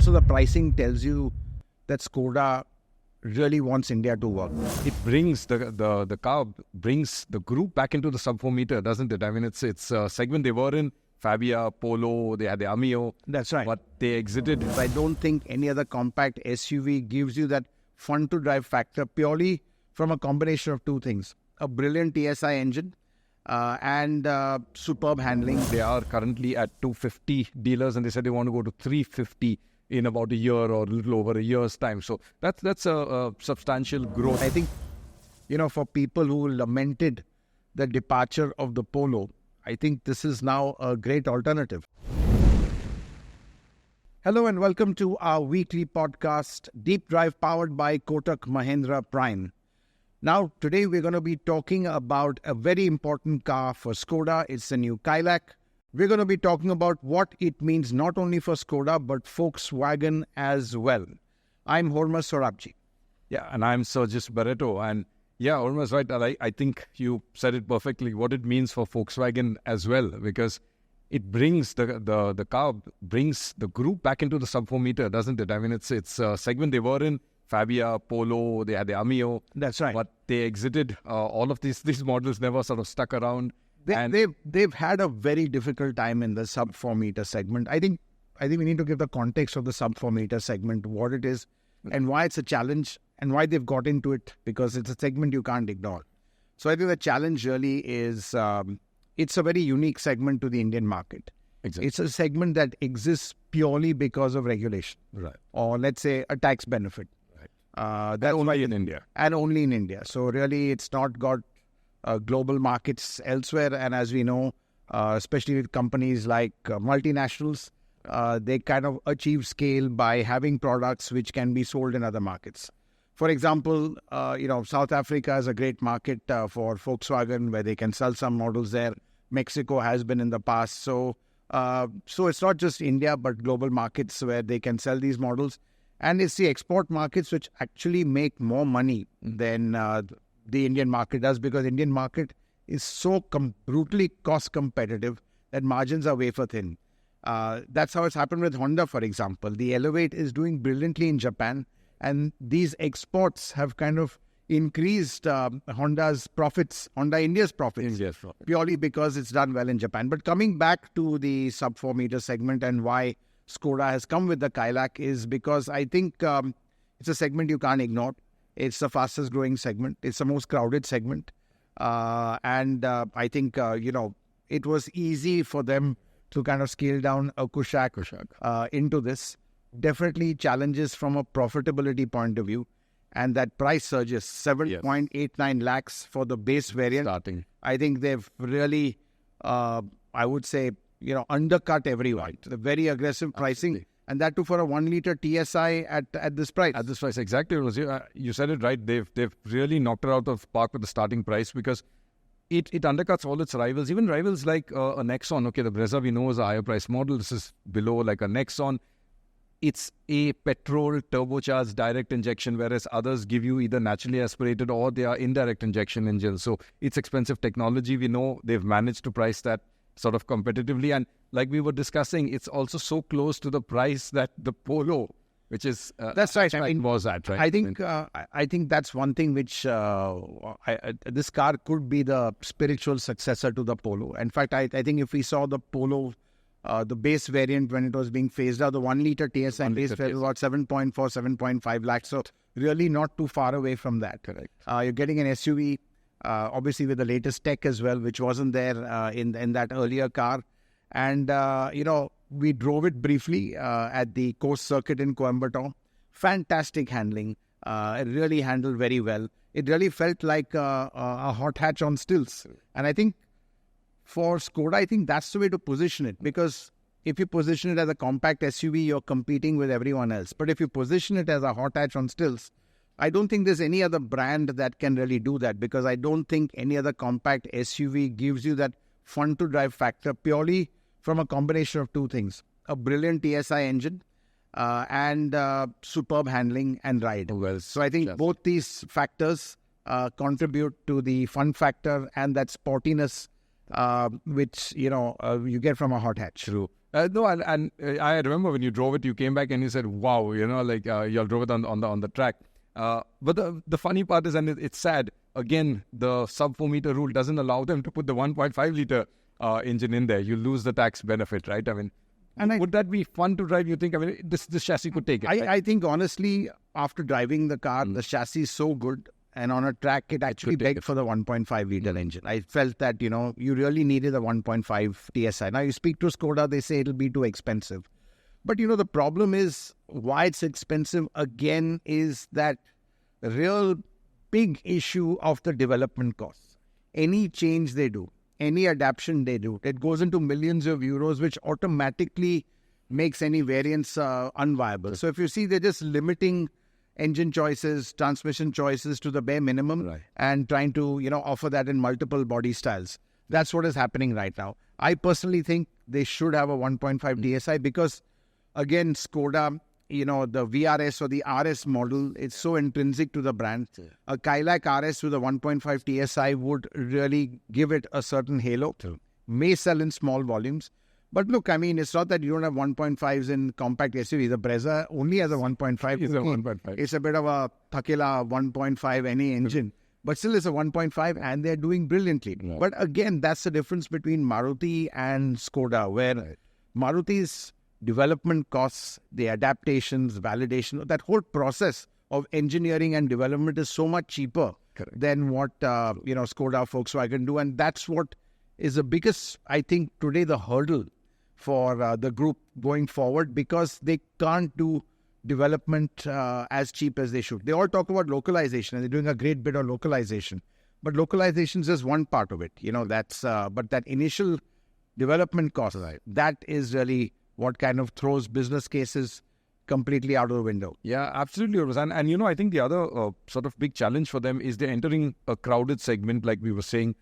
also the pricing tells you that Skoda really wants India to work. It brings the car brings the group back into the sub 4 meter, doesn't it? I mean, it's a segment they were in. Fabia, Polo, they had the Amio. That's right. But they exited. I don't think any other compact SUV gives you that fun to drive factor purely from a combination of two things. A brilliant TSI engine and superb handling. They are currently at 250 dealers and they said they want to go to 350 in about a year or a little over a year's time. So that's a substantial growth. I think, for people who lamented the departure of the Polo, I think this is now a great alternative. Hello and welcome to our weekly podcast, Deep Drive, powered by Kotak Mahindra Prime. Now, today we're going to be talking about a very important car for Skoda. It's the new Kylaq. We're going to be talking about what it means not only for Skoda, but Volkswagen as well. I'm Hormazd Sorabjee. Yeah, and I'm Sergius Barretto. And yeah, Hormazd, right. I think you said it perfectly, what it means for Volkswagen as well, because it brings the car brings the group back into the sub 4 meter, doesn't it? I mean, it's a segment they were in. Fabia, Polo, they had the Amio. That's right. But they exited. All of these models never sort of stuck around. They've had a very difficult time in the sub 4 meter segment. I think we need to give the context of the sub 4 meter segment, what it is and why it's a challenge and why they've got into it, because it's a segment you can't ignore. So I think the challenge really is it's a very unique segment to the Indian market. Exactly. It's a segment that exists purely because of regulation. Right. Or let's say a tax benefit. Right. That's only in India. And only in India. So really it's not got global markets elsewhere. And as we know, especially with companies like multinationals, they kind of achieve scale by having products which can be sold in other markets. For example, South Africa is a great market for Volkswagen where they can sell some models there. Mexico has been in the past. So it's not just India, but global markets where they can sell these models. And it's the export markets which actually make more money than the Indian market does, because Indian market is so brutally cost competitive that margins are wafer thin. That's how it's happened with Honda, for example. The Elevate is doing brilliantly in Japan, and these exports have kind of increased Honda India's profits, purely because it's done well in Japan. But coming back to the sub 4 meter segment and why Skoda has come with the Kylaq is because I think it's a segment you can't ignore. It's the fastest growing segment. It's the most crowded segment. And I think, it was easy for them to kind of scale down a Kushaq into this. Definitely challenges from a profitability point of view. And that price surges, 7.89 lakhs for the base variant. Starting. I think they've really, I would say, undercut everyone. Right. The very aggressive pricing. Absolutely. And that too for a 1 liter TSI at this price. At this price, exactly. You said it right. They've really knocked her out of park with the starting price, because it undercuts all its rivals. Even rivals like a Nexon. Okay, the Brezza we know is a higher price model. This is below like a Nexon. It's a petrol turbocharged direct injection, whereas others give you either naturally aspirated or they are indirect injection engines. So it's expensive technology. We know they've managed to price that sort of competitively. And like we were discussing, it's also so close to the price that the Polo, which is that's right. was at, right? I think that's one thing which this car could be the spiritual successor to the Polo. In fact, I think if we saw the Polo, the base variant when it was being phased out, the 1 liter TSI base variant was about 7.4, 7.5 lakhs. So really not too far away from that. Correct. You're getting an SUV, obviously with the latest tech as well, which wasn't there in that earlier car. And, we drove it briefly at the coast circuit in Coimbatore. Fantastic handling. It really handled very well. It really felt like a hot hatch on stilts. And I think for Skoda, I think that's the way to position it. Because if you position it as a compact SUV, you're competing with everyone else. But if you position it as a hot hatch on stilts, I don't think there's any other brand that can really do that, because I don't think any other compact SUV gives you that fun to drive factor purely from a combination of two things. A brilliant TSI engine and superb handling and ride. Well, so I think both these factors contribute to the fun factor and that sportiness which, you get from a hot hatch. True. No, and I remember when you drove it, you came back and you said, wow, you all drove it on the track. But the funny part is, and it's sad, again, the sub 4 meter rule doesn't allow them to put the 1.5 liter engine in there. You lose the tax benefit, right? I mean, would that be fun to drive? You think? I mean, this chassis could take it. Right? I think honestly, after driving the car, the chassis is so good, and on a track, it actually begged for the 1.5 liter engine. I felt that you really needed a 1.5 TSI. Now you speak to Skoda, they say it'll be too expensive. But the problem is why it's expensive again is that real big issue of the development costs. Any change they do, any adaptation they do, it goes into millions of euros, which automatically makes any variance unviable. So if you see, they're just limiting engine choices, transmission choices to the bare minimum, and trying to offer that in multiple body styles. That's what is happening right now. I personally think they should have a 1.5 TSI because, again, Skoda, the VRS or the RS model, it's so intrinsic to the brand. A Kylaq RS with a 1.5 TSI would really give it a certain halo. May sell in small volumes. But look, I mean, it's not that you don't have 1.5s in compact SUV. The Brezza only has a 1.5. It's a 1.5. It's a bit of a Thakila 1.5 NA engine. But still it's a 1.5 and they're doing brilliantly. Right. But again, that's the difference between Maruti and Skoda, where Maruti's development costs, the adaptations, validation, that whole process of engineering and development is so much cheaper than what Skoda, Volkswagen do. And that's what is the biggest, I think, today the hurdle for the group going forward, because they can't do development as cheap as they should. They all talk about localization and they're doing a great bit of localization. But localization is just one part of it. But that initial development cost, that is really what kind of throws business cases completely out of the window. Yeah, absolutely. And I think the other sort of big challenge for them is they're entering a crowded segment, like we were saying,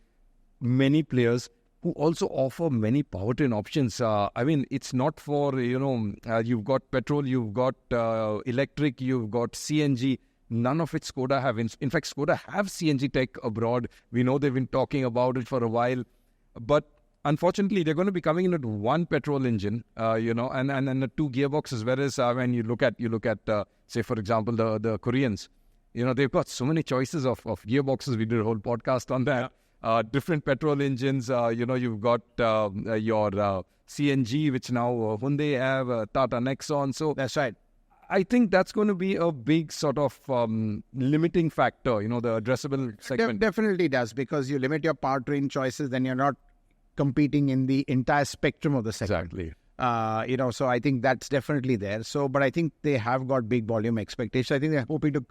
many players who also offer many powertrain options. I mean, it's not for, you've got petrol, you've got electric, you've got CNG. None of it Skoda have. In fact, Skoda have CNG tech abroad. We know they've been talking about it for a while. But unfortunately, they're going to be coming in with one petrol engine, and the two gearboxes. Whereas when you look at, say, for example, the Koreans, they've got so many choices of gearboxes. We did a whole podcast on that. Different petrol engines. You've got your CNG, which now Hyundai have, Tata Nexon. So that's right. I think that's going to be a big sort of limiting factor, the addressable segment. Definitely does, because you limit your powertrain choices, then you're not competing in the entire spectrum of the segment. Exactly. So I think that's definitely there. But I think they have got big volume expectations. I think they're hoping to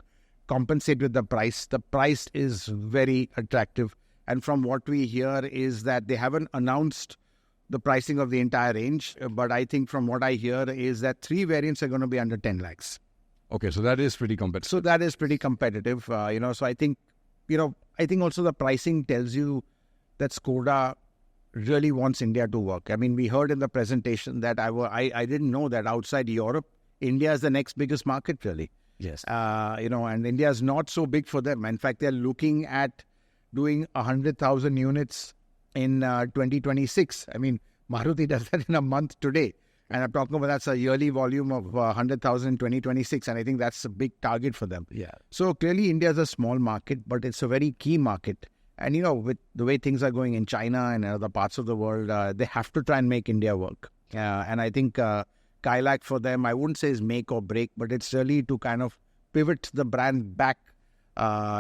compensate with the price. The price is very attractive. And from what we hear is that they haven't announced the pricing of the entire range. But I think from what I hear is that 3 variants are going to be under 10 lakhs. Okay, so that is pretty competitive. So I think, I think also the pricing tells you that Skoda really wants India to work. I mean, we heard in the presentation that I didn't know that outside Europe, India is the next biggest market, really. Yes. And India is not so big for them. In fact, they're looking at doing 100,000 units in 2026. I mean, Maruti does that in a month today. And I'm talking about that's a yearly volume of 100,000 in 2026. And I think that's a big target for them. Yeah. So clearly, India is a small market, but it's a very key market. And, with the way things are going in China and other parts of the world, they have to try and make India work. And I think Kylaq for them, I wouldn't say is make or break, but it's really to kind of pivot the brand back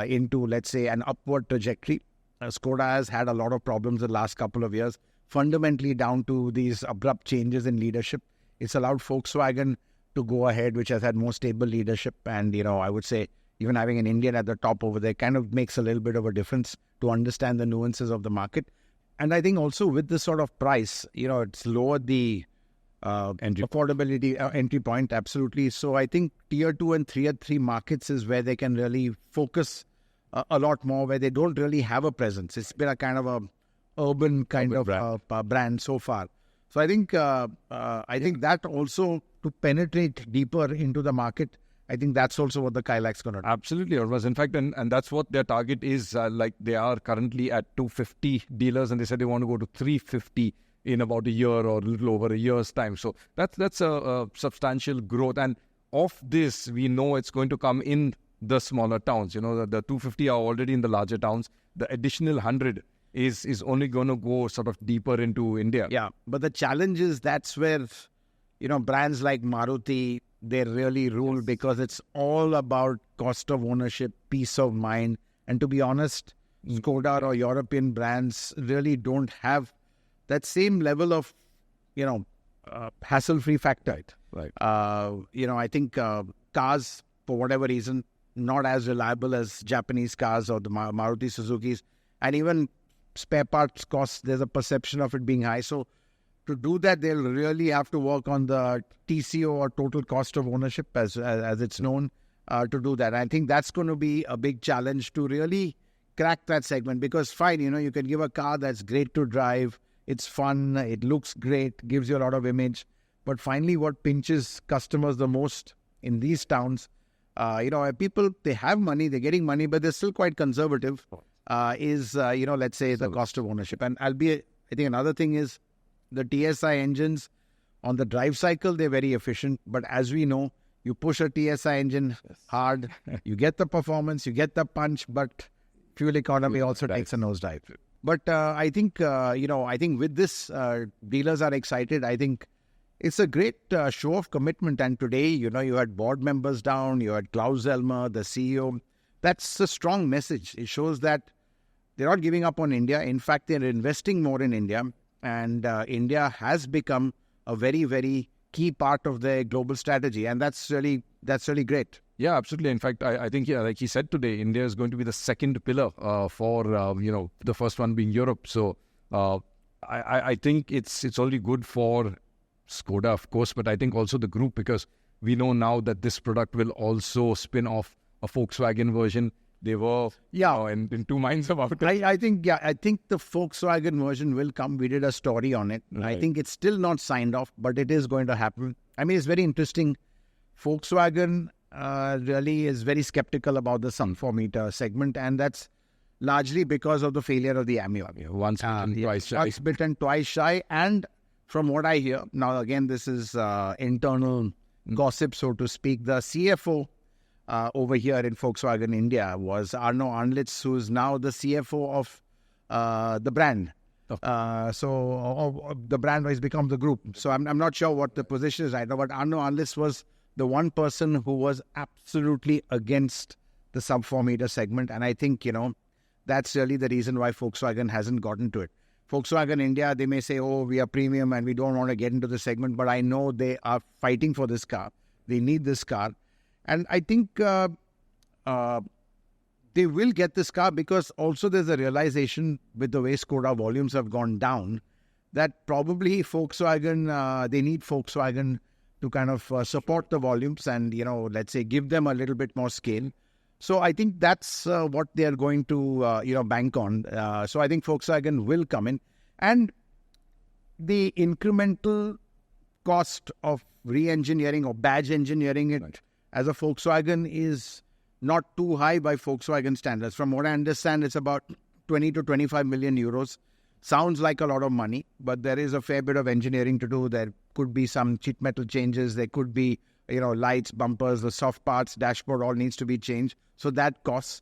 into, let's say, an upward trajectory. Skoda has had a lot of problems the last couple of years, fundamentally down to these abrupt changes in leadership. It's allowed Volkswagen to go ahead, which has had more stable leadership. And, I would say even having an Indian at the top over there kind of makes a little bit of a difference to understand the nuances of the market. And I think also with this sort of price, it's lowered the affordability entry point, absolutely. So I think tier 2 and tier 3 markets is where they can really focus a lot more, where they don't really have a presence. It's been a kind of a urban kind of brand so far. So I think that also to penetrate deeper into the market, I think that's also what the Kylaq's going to do. Absolutely, Hormazd. In fact, and that's what their target is. Like they are currently at 250 dealers, and they said they want to go to 350 in about a year or a little over a year's time. So that's a substantial growth. And of this, we know it's going to come in the smaller towns. The 250 are already in the larger towns. The additional 100 is only going to go sort of deeper into India. Yeah, but the challenge is that's where, brands like Maruti, they really rule because it's all about cost of ownership, peace of mind. And to be honest, Skoda or European brands really don't have that same level of, hassle-free factor. Right. I think cars, for whatever reason, not as reliable as Japanese cars or the Maruti Suzukis. And even spare parts costs, there's a perception of it being high. So to do that, they'll really have to work on the TCO or total cost of ownership as it's known to do that. I think that's going to be a big challenge to really crack that segment because fine, you can give a car that's great to drive. It's fun. It looks great, gives you a lot of image. But finally, what pinches customers the most in these towns, people, they have money, they're getting money, but they're still quite conservative, let's say the cost of ownership. And I think another thing is the TSI engines on the drive cycle, they're very efficient. But as we know, you push a TSI engine hard, you get the performance, you get the punch, but fuel economy also takes a nosedive. But I think with this, dealers are excited. I think it's a great show of commitment. And today, you had board members down, you had Klaus Elmer, the CEO. That's a strong message. It shows that they're not giving up on India. In fact, they're investing more in India. And India has become a very, very key part of their global strategy. And that's really great. Yeah, absolutely. In fact, I think, like he said today, India is going to be the second pillar for, the first one being Europe. So I think it's only good for Skoda, of course, but I think also the group, because we know now that this product will also spin off a Volkswagen version. They were in two minds about it. I think the Volkswagen version will come. We did a story on it. Right. I think it's still not signed off, but it is going to happen. I mean, it's very interesting. Volkswagen really is very skeptical about the sub 4 meter segment, and that's largely because of the failure of the Amio. Once bitten, twice shy. Once bitten, twice shy. And from what I hear, now again, this is internal gossip, so to speak, the CFO over here in Volkswagen India was Arno Arnlitz, who is now the CFO of the brand. So the brand has become the group. So I'm not sure what the position is right now, but Arno Arnlitz was the one person who was absolutely against the sub 4 meter segment. And I think, that's really the reason why Volkswagen hasn't gotten to it. Volkswagen India, they may say, we are premium and we don't want to get into the segment, but I know they are fighting for this car. They need this car. And I think they will get this car because also there's a realization with the way Skoda volumes have gone down that probably Volkswagen, they need Volkswagen to kind of support the volumes and, let's say give them a little bit more scale. So I think that's what they are going to, bank on. So I think Volkswagen will come in. And the incremental cost of re-engineering or badge engineering it as a Volkswagen is not too high by Volkswagen standards. From what I understand, it's about 20 to 25 million euros. Sounds like a lot of money, but there is a fair bit of engineering to do. There could be some sheet metal changes. There could be, lights, bumpers, the soft parts, dashboard, all needs to be changed. So that costs.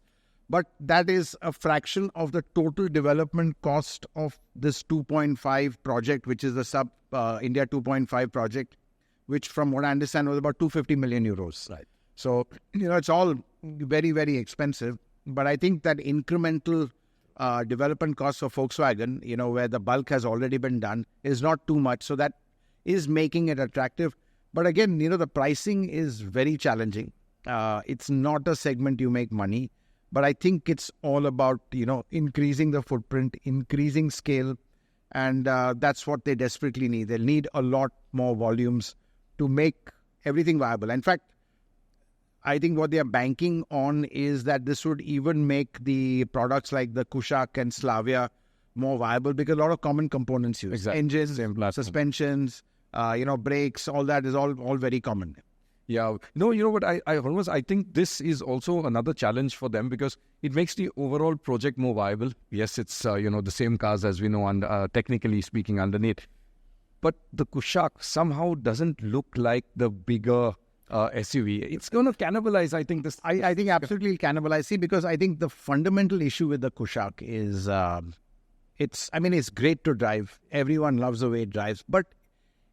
But that is a fraction of the total development cost of this 2.5 project, which is the sub India 2.5 project, which from what I understand was about 250 million euros. Right. So, it's all very, very expensive. But I think that incremental development cost for Volkswagen, where the bulk has already been done, is not too much. So that is making it attractive. But again, the pricing is very challenging. It's not a segment you make money. But I think it's all about, increasing the footprint, increasing scale. And that's what they desperately need. They'll need a lot more volumes to make everything viable. In fact, I think what they are banking on is that this would even make the products like the Kushaq and Slavia more viable because a lot of common components used. Exactly. Engines, suspensions, brakes, all that is all very common. Yeah, you know what? I think this is also another challenge for them because it makes the overall project more viable. Yes, it's the same cars as we know, and technically speaking, underneath. But the Kushaq somehow doesn't look like the bigger SUV. It's going to cannibalize, I think. I think absolutely cannibalize. See, because I think the fundamental issue with the Kushaq is, it's great to drive. Everyone loves the way it drives, but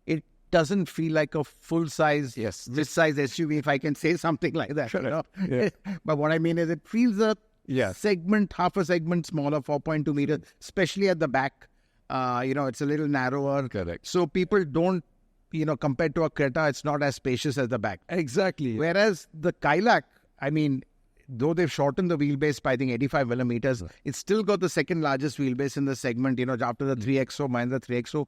it doesn't feel like a full-size, this-size SUV, if I can say something like that. Sure. Yeah. But what I mean is it feels a segment, half a segment smaller, 4.2 meters, especially at the back. It's a little narrower. Correct. So people don't, compared to a Creta, it's not as spacious as the back. Exactly. Whereas the Kylaq, though they've shortened the wheelbase by, I think, 85 millimeters, it's still got the second largest wheelbase in the segment, after the 3XO, Mahindra 3XO.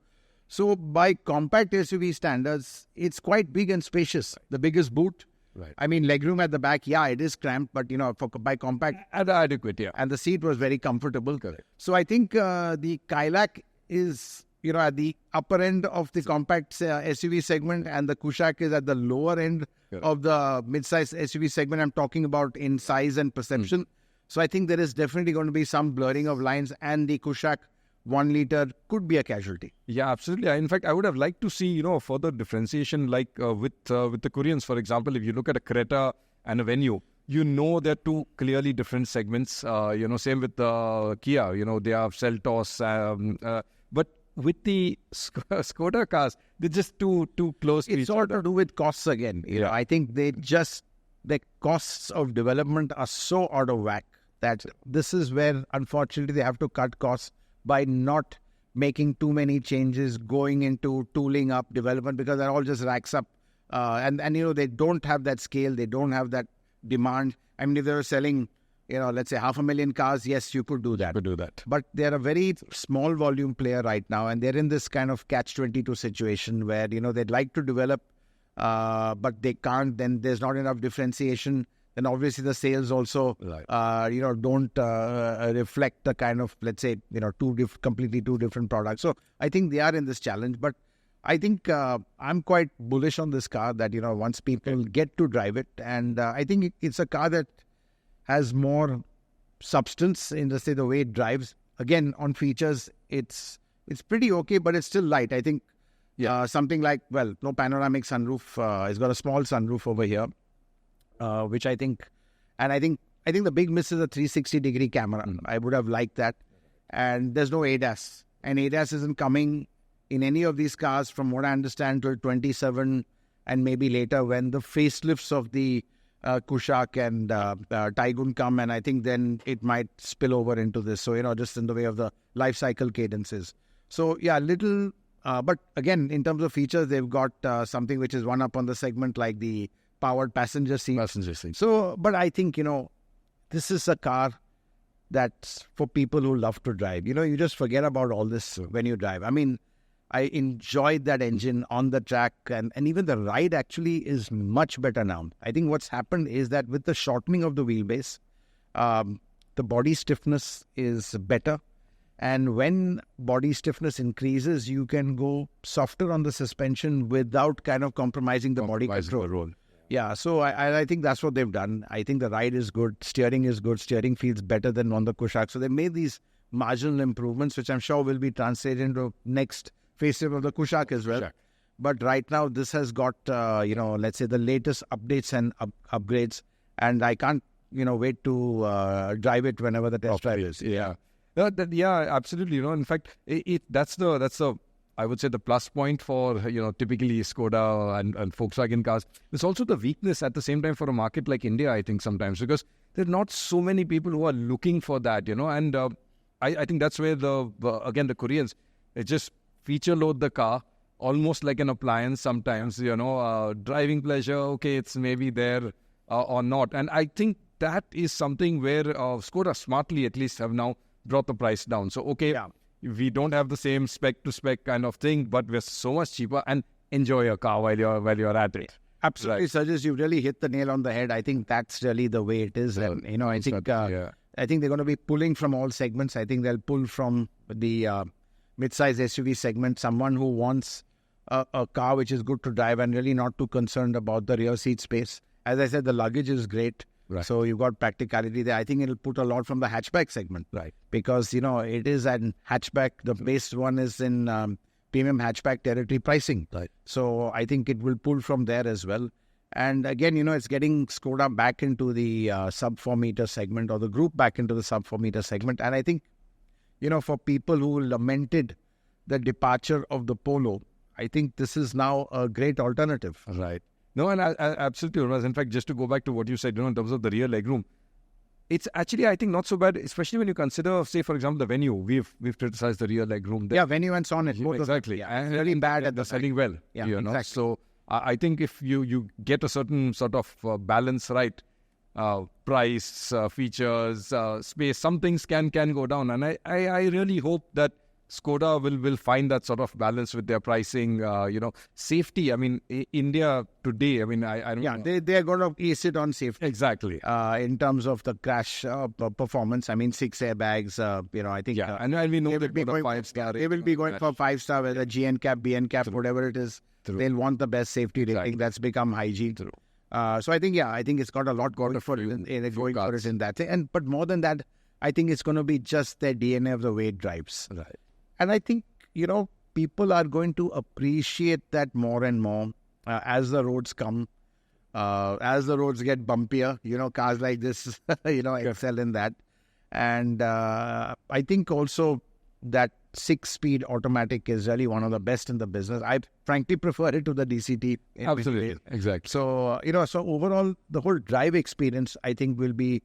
So by compact SUV standards, it's quite big and spacious. The biggest boot. Right. Legroom at the back, it is cramped, but, by compact. Adequate, yeah. And the seat was very comfortable. Correct. So I think the Kylaq is, at the upper end of the compact SUV segment, and the Kushaq is at the lower end of the mid-size SUV segment. I'm talking about in size and perception. So I think there is definitely going to be some blurring of lines, and the Kushaq 1 liter could be a casualty. Yeah, absolutely. In fact, I would have liked to see, further differentiation like with the Koreans, for example. If you look at a Creta and a Venue, they're two clearly different segments. Same with the Kia, they are Seltos. But with the Skoda cars, they're just too close to each other. It's all to do with costs again. I think the costs of development are so out of whack that this is where, unfortunately, they have to cut costs by not making too many changes, going into tooling up development, because that all just racks up. And they don't have that scale. They don't have that demand. If they were selling, let's say 500,000 cars, yes, you could do that. But they're a very small volume player right now, and they're in this kind of catch-22 situation where, they'd like to develop, but they can't. Then there's not enough differentiation. Then obviously the sales also, don't reflect the kind of, let's say, completely two different products. So I think they are in this challenge. But I think I'm quite bullish on this car that, once people get to drive it, and I think it's a car that has more substance in the way it drives. Again, on features, it's pretty okay, but it's still light. I think something like, no panoramic sunroof. It's got a small sunroof over here. Which I think the big miss is a 360-degree camera. I would have liked that. And there's no ADAS. And ADAS isn't coming in any of these cars, from what I understand, till 27 and maybe later, when the facelifts of the Kushaq and Taigun come. And I think then it might spill over into this. So, just in the way of the life cycle cadences. So, little... but again, in terms of features, they've got something which is one up on the segment, like the powered passenger seat. So, but I think, this is a car that's for people who love to drive. You just forget about all this when you drive. I enjoyed that engine on the track, and even the ride actually is much better now. I think what's happened is that with the shortening of the wheelbase, the body stiffness is better. And when body stiffness increases, you can go softer on the suspension without kind of compromising the body control. Yeah, so I think that's what they've done. I think the ride is good. Steering is good. Steering feels better than on the Kushaq. So they made these marginal improvements, which I'm sure will be translated into next facelift of the Kushaq as well. Sure. But right now, this has got, let's say the latest updates and upgrades. And I can't, wait to drive it whenever the test drive is. Yeah. Absolutely. In fact, that's the I would say the plus point for, typically Skoda and Volkswagen cars. It's also the weakness at the same time for a market like India, I think, sometimes, because there are not so many people who are looking for that, and I think that's where the Koreans, they just feature load the car almost like an appliance sometimes, driving pleasure, okay, it's maybe there or not. And I think that is something where Skoda smartly at least have now brought the price down. So, okay, we don't have the same spec-to-spec kind of thing, but we're so much cheaper, and enjoy your car while you're at it. Absolutely, Sergius, you've really hit the nail on the head. I think that's really the way it is. And, I think they're going to be pulling from all segments. I think they'll pull from the mid-size SUV segment, someone who wants a car which is good to drive and really not too concerned about the rear seat space. As I said, the luggage is great. Right. So you've got practicality there. I think it'll put a lot from the hatchback segment. Right. Because, it is an hatchback. The base one is in premium hatchback territory pricing. Right. So I think it will pull from there as well. And again, it's getting Skoda back into the sub 4 meter segment, or the group back into the sub 4 meter segment. And I think, for people who lamented the departure of the Polo, I think this is now a great alternative. Right. No, and I absolutely, Hormazd. In fact, just to go back to what you said, in terms of the rear legroom, it's actually, I think, not so bad, especially when you consider, say, for example, the Venue. We've criticized the rear legroom there. Yeah, Venue and Sonnet. Exactly. And really bad at the selling well. Yeah, exactly. So I think if you get a certain sort of balance right, price, features, space, some things can go down. And I really hope that Skoda will find that sort of balance with their pricing, safety. I mean, India today, I don't know. They're going to ace it on safety. Exactly. In terms of the crash performance, 6 airbags, I think. Yeah, and we know they'll be going 5-star. They will be going for 5-star, whether GN cap, BN cap, whatever it is. True. They'll want the best safety rating. Exactly. That's become hygiene. True. So I think it's got a lot going for it in that. But more than that, I think it's going to be just their DNA of the way it drives. Right. And I think, people are going to appreciate that more and more as the roads come, as the roads get bumpier, cars like this, excel in that. And I think also that 6-speed automatic is really one of the best in the business. I frankly prefer it to the DCT. Absolutely. Exactly. So, so overall, the whole drive experience, I think, will be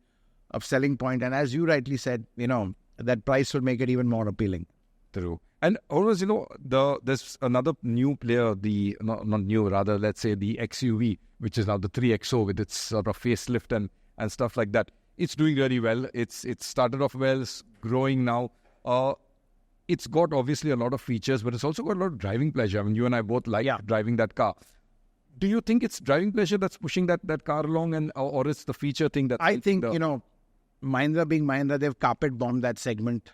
a selling point. And as you rightly said, that price will make it even more appealing. True. And always, there's another new player, not new, rather, let's say the XUV, which is now the 3XO with its sort of facelift and stuff like that. It's doing really well. It's started off well, it's growing now. It's got obviously a lot of features, but it's also got a lot of driving pleasure. I mean, you and I both like driving that car. Do you think it's driving pleasure that's pushing that car along, or it's the feature thing that... I think, Mahindra being Mahindra, they've carpet bombed that segment.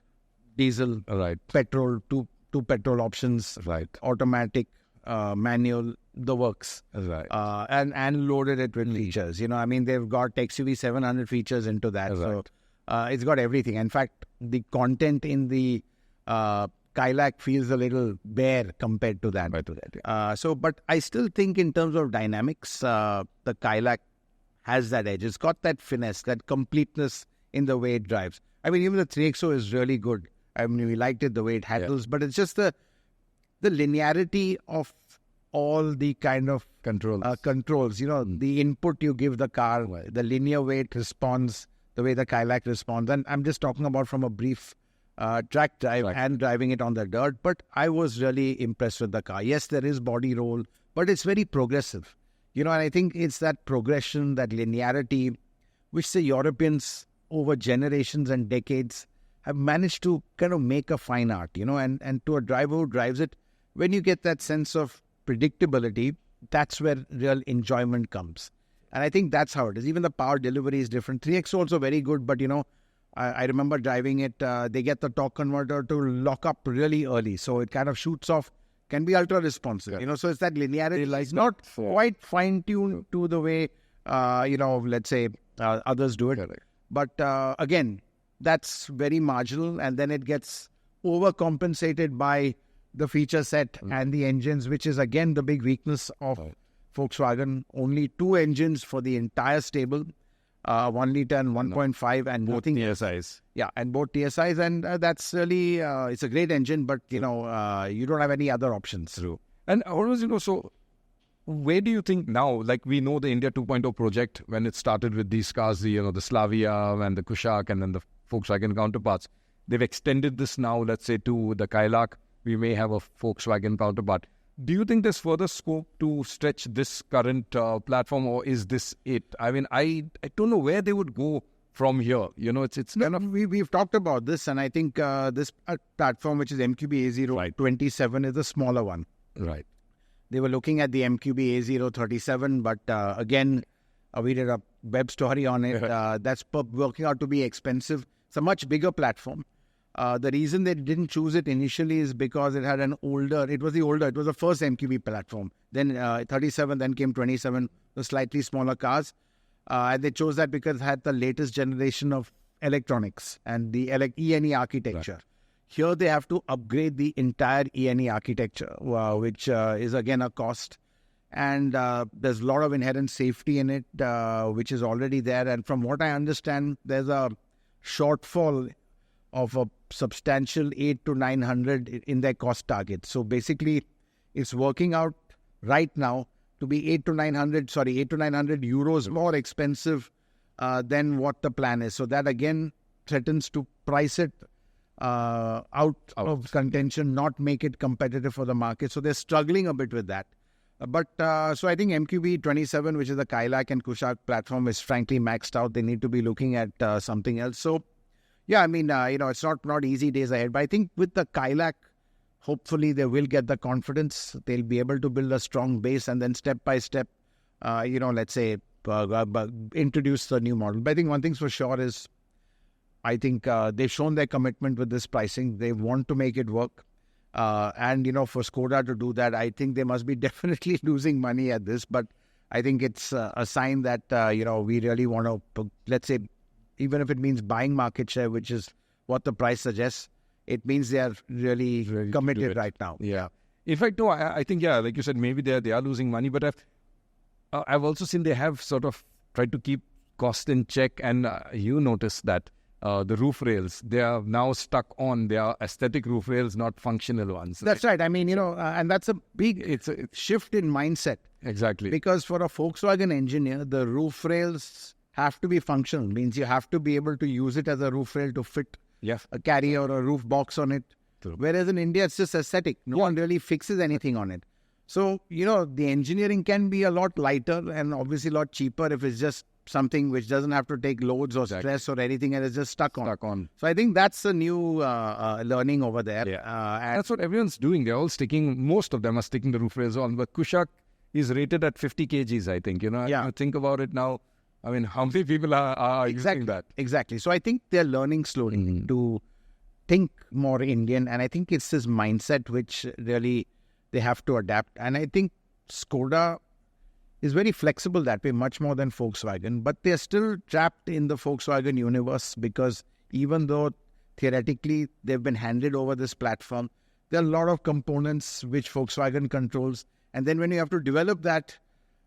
Diesel, right? Petrol, two petrol options, right? Automatic, manual, the works, right? And loaded it with features. They've got XUV 700 features into that, right. So it's got everything. In fact, the content in the Kylaq feels a little bare compared to that. But I still think in terms of dynamics, the Kylaq has that edge. It's got that finesse, that completeness in the way it drives. Even the 3XO is really good. We liked it the way it handles, but it's just the linearity of all the kind of controls. The input you give the car, the linear way it responds, the way the Kylaq responds. And I'm just talking about from a brief track drive and driving it on the dirt. But I was really impressed with the car. Yes, there is body roll, but it's very progressive. And I think it's that progression, that linearity, which the Europeans over generations and decades have managed to kind of make a fine art, and to a driver who drives it, when you get that sense of predictability, that's where real enjoyment comes. And I think that's how it is. Even the power delivery is different. 3XO also very good, but I remember driving it, they get the torque converter to lock up really early. So it kind of shoots off, can be ultra responsive, so it's that linearity. It's not quite fine-tuned to the way, let's say others do it. Correct. But again, that's very marginal, and then it gets overcompensated by the feature set and the engines, which is again the big weakness of Volkswagen. Only 2 engines for the entire stable, 1 liter and 1.5, and both TSIs. Yeah, and both TSIs, and that's really it's a great engine, but you don't have any other options. True. And so where do you think now, like we know the India 2.0 project, when it started with these cars, the Slavia and the Kushaq and then the Volkswagen counterparts, they've extended this now, let's say, to the Kylaq. We may have a Volkswagen counterpart. Do you think there's further scope to stretch this current platform, or is this it? I don't know where they would go from here. It's kind of... We've talked about this, and I think this platform, which is MQB A027, is the smaller one. Right. They were looking at the MQB A037, but again, we did a web story on it. That's working out to be expensive. It's a much bigger platform. The reason they didn't choose it initially is because it had it was the first MQB platform. Then 37, then came 27, the slightly smaller cars. And they chose that because it had the latest generation of electronics and the E&E architecture. Right. Here they have to upgrade the entire E&E architecture, which is again a cost. And there's a lot of inherent safety in it, which is already there. And from what I understand, there's a shortfall of a substantial 800 to 900 in their cost target. So basically, it's working out right now to be 800 to 900 euros more expensive than what the plan is. So that again threatens to price it out of contention, not make it competitive for the market. So they're struggling a bit with that. So I think MQB 27, which is the Kylaq and Kushaq platform, is frankly maxed out. They need to be looking at something else. So yeah, I mean, it's not easy days ahead. But I think with the Kylaq, hopefully they will get the confidence. They'll be able to build a strong base and then step by step, let's say, introduce the new model. But I think one thing's for sure is, I think they've shown their commitment with this pricing. They want to make it work. And for Skoda to do that, I think they must be definitely losing money at this. But I think it's a sign that, we really want to, let's say, even if it means buying market share, which is what the price suggests, it means they are really committed right now. Yeah. In fact, no, I think, like you said, maybe they are losing money. But I've also seen they have sort of tried to keep cost in check. And you notice that the roof rails, they are now stuck on their aesthetic roof rails, not functional ones. That's right. I mean, and that's a big shift in mindset. Exactly. Because for a Volkswagen engineer, the roof rails have to be functional. Means you have to be able to use it as a roof rail to fit a carrier or a roof box on it. True. Whereas in India, it's just aesthetic. No one really fixes anything on it. So, the engineering can be a lot lighter and obviously a lot cheaper if it's just something which doesn't have to take loads or stress or anything and it's just stuck on. So I think that's the new learning over there. Yeah. And that's what everyone's doing. They're all most of them are sticking the roof rails on. But Kushaq is rated at 50 kgs, I think. You think about it now. I mean, how many people are using that? Exactly. So I think they're learning slowly to think more Indian. And I think it's this mindset which really they have to adapt. And I think Skoda is very flexible that way, much more than Volkswagen. But they're still trapped in the Volkswagen universe because even though theoretically they've been handed over this platform, there are a lot of components which Volkswagen controls. And then when you have to develop that,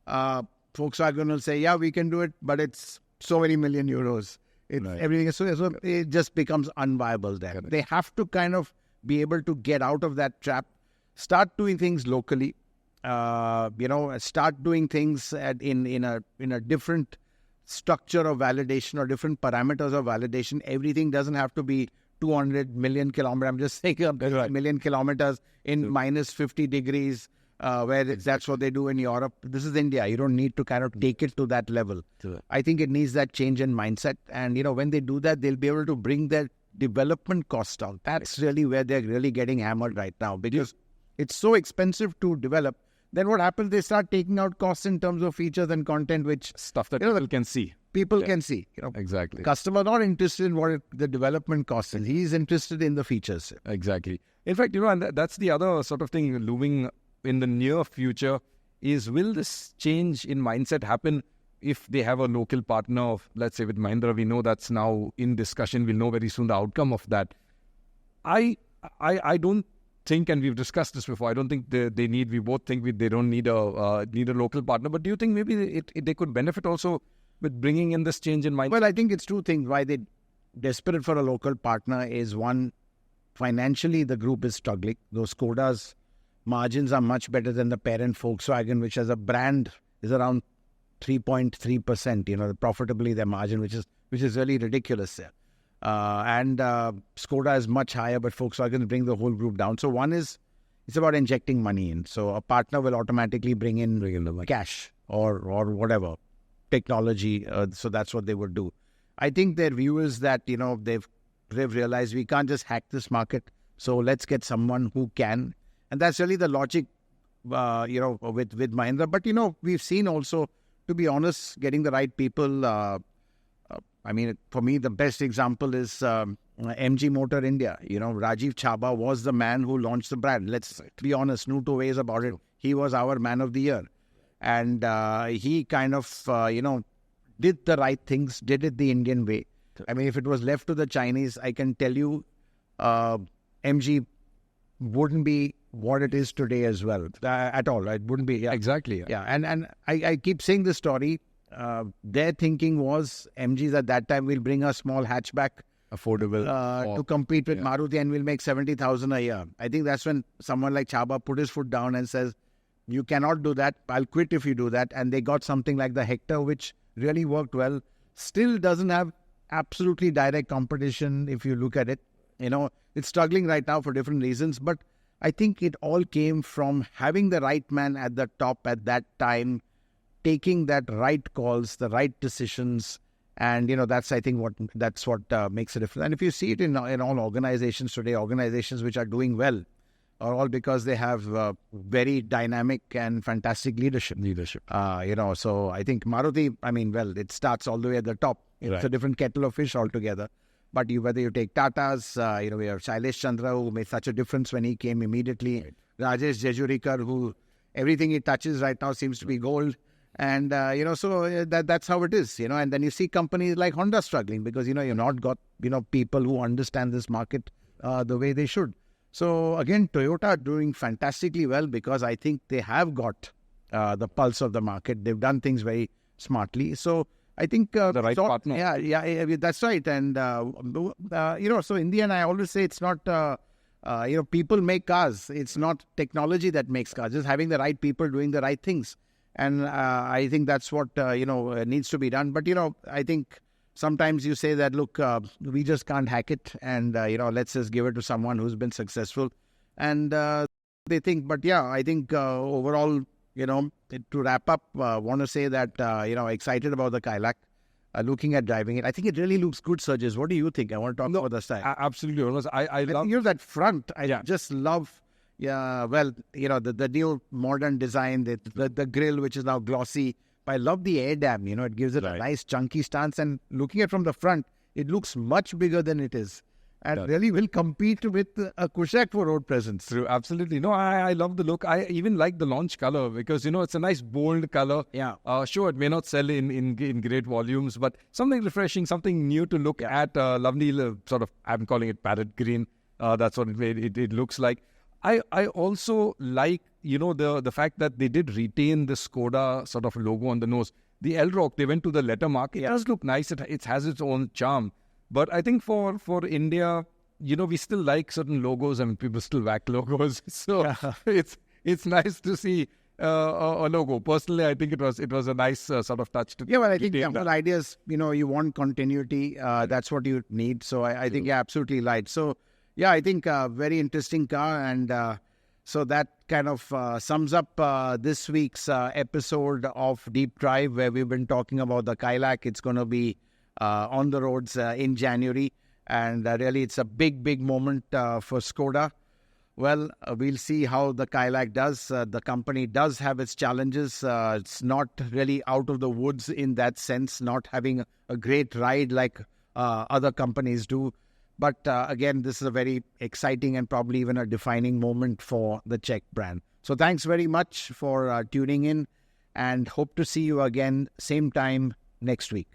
Volkswagen will say, we can do it, but it's so many million euros. Everything is so it just becomes unviable there. Correct. They have to kind of be able to get out of that trap, start doing things locally, start doing things in a different structure of validation or different parameters of validation. Everything doesn't have to be 200 million kilometers. I'm just saying million kilometers in minus 50 degrees. Where that's what they do in Europe. This is India. You don't need to kind of take it to that level. Sure. I think it needs that change in mindset. And, when they do that, they'll be able to bring their development costs down. That's really where they're really getting hammered right now because it's so expensive to develop. Then what happens? They start taking out costs in terms of features and content, which stuff that people can see. People can see. Exactly. Customer not interested in what the development cost is. He's interested in the features. Exactly. In fact, and that's the other sort of thing looming in the near future is, will this change in mindset happen if they have a local partner of, let's say with Mahindra, we know that's now in discussion. We'll know very soon the outcome of that. I don't think, and we've discussed this before, I don't think we both think they don't need a local partner. But do you think maybe they could benefit also with bringing in this change in mindset? Well, I think it's two things. Why they're desperate for a local partner is, one, financially the group is struggling. Those Skoda's margins are much better than the parent Volkswagen, which as a brand is around 3.3%, profitably their margin, which is really ridiculous there. And Skoda is much higher, but Volkswagen bring the whole group down. So one is, it's about injecting money in. So a partner will automatically bring in cash or whatever, technology. So that's what they would do. I think their view is that, they've realized we can't just hack this market. So let's get someone who can. And that's really the logic, with Mahindra. But, we've seen also, to be honest, getting the right people, I mean, for me, the best example is MG Motor India. Rajiv Chhabra was the man who launched the brand. Let's be honest, no two ways about it. He was our man of the year. And he kind of, did the right things, did it the Indian way. I mean, if it was left to the Chinese, I can tell you, MG wouldn't be what it is today as well, at all. It wouldn't be. Yeah. Exactly. Yeah, and I keep saying this story. Their thinking was, MGs at that time will bring a small hatchback, affordable to compete with Maruti, and we'll make 70,000 a year. I think that's when someone like Chhabra put his foot down and says, you cannot do that. I'll quit if you do that. And they got something like the Hector, which really worked well. Still doesn't have absolutely direct competition if you look at it. It's struggling right now for different reasons. But I think it all came from having the right man at the top at that time, taking that right calls, the right decisions. And, that's, I think, what makes a difference. And if you see it in all organizations today, organizations which are doing well, are all because they have very dynamic and fantastic leadership. So I think Maruti, it starts all the way at the top. It's a different kettle of fish altogether. But whether you take Tata's, we have Shailesh Chandra, who made such a difference when he came immediately. Rajesh Jejurikar, who everything he touches right now seems to be gold. And, so that's how it is, And then you see companies like Honda struggling because, you've not got, people who understand this market the way they should. So, again, Toyota doing fantastically well because I think they have got the pulse of the market. They've done things very smartly. So, I think... the right partner. Yeah, that's right. And, so in the end, I always say it's not... people make cars. It's not technology that makes cars. Just having the right people doing the right things. And I think that's what, needs to be done. But, I think... Sometimes you say that, look, we just can't hack it and, let's just give it to someone who's been successful. And they think, but yeah, I think overall, to wrap up, want to say that, excited about the Kylaq, looking at driving it. I think it really looks good, Sergius. What do you think? I want to talk about the style. Absolutely. I love that front. I just love, the new modern design, the grille, which is now glossy. I love the air dam, it gives it a nice chunky stance, and looking at it from the front, it looks much bigger than it is. And really will compete with a Kushaq for road presence. True, absolutely. No, I love the look. I even like the launch color because, it's a nice bold color. Yeah. Sure, it may not sell in great volumes, but something refreshing, something new to look at. Lovely sort of, I'm calling it parrot green. That's what it looks like. I also like, the fact that they did retain the Skoda sort of logo on the nose. The L-Rock, they went to the letter mark. It does look nice. It has its own charm. But I think for India, we still like certain logos and people still whack logos. So it's nice to see a logo. Personally, I think it was a nice sort of touch. I think the whole idea is, you want continuity. That's what you need. So I think you're absolutely right. So, yeah, I think a very interesting car. And so that kind of sums up this week's episode of Deep Drive, where we've been talking about the Kylaq. It's going to be on the roads in January. And really, it's a big, big moment for Skoda. Well, we'll see how the Kylaq does. The company does have its challenges. It's not really out of the woods in that sense, not having a great ride like other companies do. But again, this is a very exciting and probably even a defining moment for the Czech brand. So thanks very much for tuning in and hope to see you again same time next week.